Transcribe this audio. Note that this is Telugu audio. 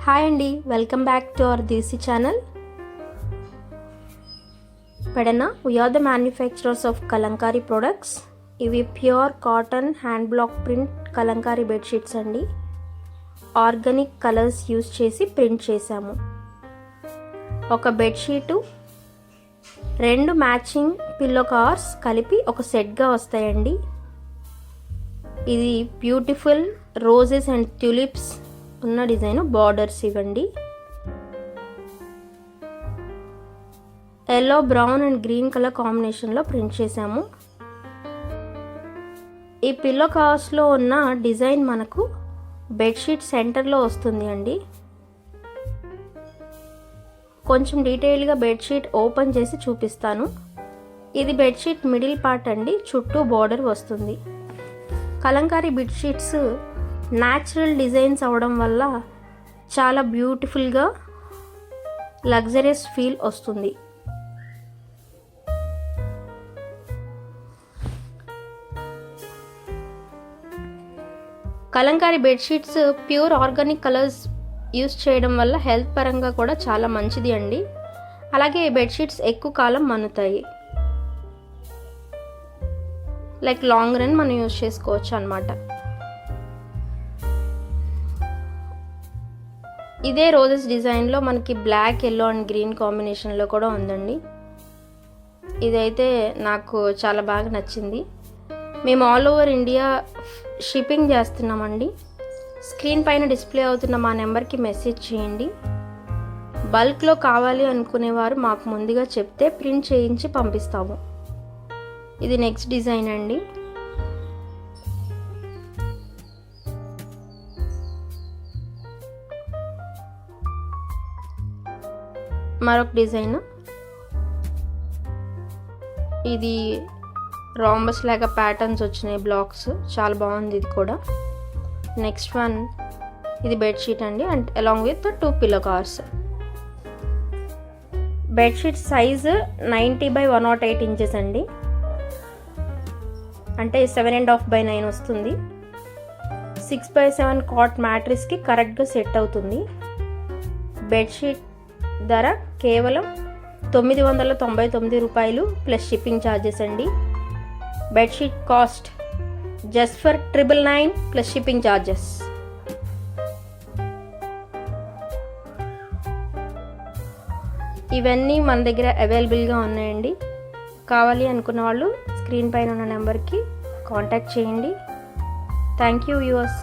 హాయ్ అండి, welcome back to our Desi channel. Pedana we are the manufacturers of kalamkari products. ఇవి pure cotton hand block print kalamkari bedsheets అండి. ఆర్గానిక్ కలర్స్ యూస్ చేసి ప్రింట్ చేశాము. ఒక బెడ్షీటు 2 మ్యాచింగ్ పిల్లో కవర్స్ కలిపి ఒక సెట్గా వస్తాయండి. ఇది బ్యూటిఫుల్ రోజెస్ అండ్ ట్యూలిప్స్ ఉన్న డిజైన్ బార్డర్స్ ఇవ్వండి. Yellow, brown and green colour కాంబినేషన్లో ప్రింట్ చేశాము. ఈ పిల్లో కవర్స్లో ఉన్న డిజైన్ మనకు బెడ్షీట్ సెంటర్లో వస్తుంది అండి. కొంచెం డీటెయిల్గా బెడ్షీట్ ఓపెన్ చేసి చూపిస్తాను. ఇది బెడ్షీట్ మిడిల్ పార్ట్ అండి, చుట్టూ బార్డర్ వస్తుంది. కలంకారీ బెడ్షీట్స్ న్యాచురల్ డిజైన్స్ అవడం వల్ల చాలా బ్యూటిఫుల్గా లగ్జరియస్ ఫీల్ వస్తుంది. Kalamkari bedsheets pure organic colours use చేయడం వల్ల హెల్త్ పరంగా కూడా చాలా మంచిది అండి. అలాగే బెడ్షీట్స్ ఎక్కువ కాలం మన్నుతాయి. లైక్ లాంగ్ రన్ మనం యూస్ చేసుకోవచ్చు అన్నమాట. ఇదే రోజెస్ డిజైన్లో మనకి బ్లాక్, ఎల్లో అండ్ గ్రీన్ కాంబినేషన్లో కూడా ఉందండి. ఇదైతే నాకు చాలా బాగా నచ్చింది. మేము ఆల్ ఓవర్ ఇండియా షిప్పింగ్ చేస్తున్నామండి. స్క్రీన్ పైన డిస్ప్లే అవుతున్న మా నెంబర్కి మెసేజ్ చేయండి. బల్క్లో కావాలి అనుకునేవారు మాకు ముందుగా చెప్తే ప్రింట్ చేయించి పంపిస్తాము. ఇది నెక్స్ట్ డిజైన్ అండి. మరొక డిజైన్, ఇది రాంబస్ లాగా ప్యాటర్న్స్ వచ్చినాయి బ్లాక్స్, చాలా బాగుంది ఇది కూడా. నెక్స్ట్ వన్, ఇది బెడ్షీట్ అండి and along with 2 pillow covers. Bedsheet size 90/108 inches అండి, అంటే 7.5/9 వస్తుంది. 6/7 కాట్ మ్యాట్రిస్కి కరెక్ట్గా సెట్ అవుతుంది. బెడ్షీట్ ధర కేవలం 999 రూపాయలు ప్లస్ షిప్పింగ్ ఛార్జెస్ అండి. Bedsheet cost just for 999 plus shipping charges. ఇవన్నీ మన దగ్గర అవైలబుల్గా ఉన్నాయండి. కావాలి అనుకున్న వాళ్ళు స్క్రీన్ పైన ఉన్న నెంబర్కి కాంటాక్ట్ చేయండి. Thank you viewers.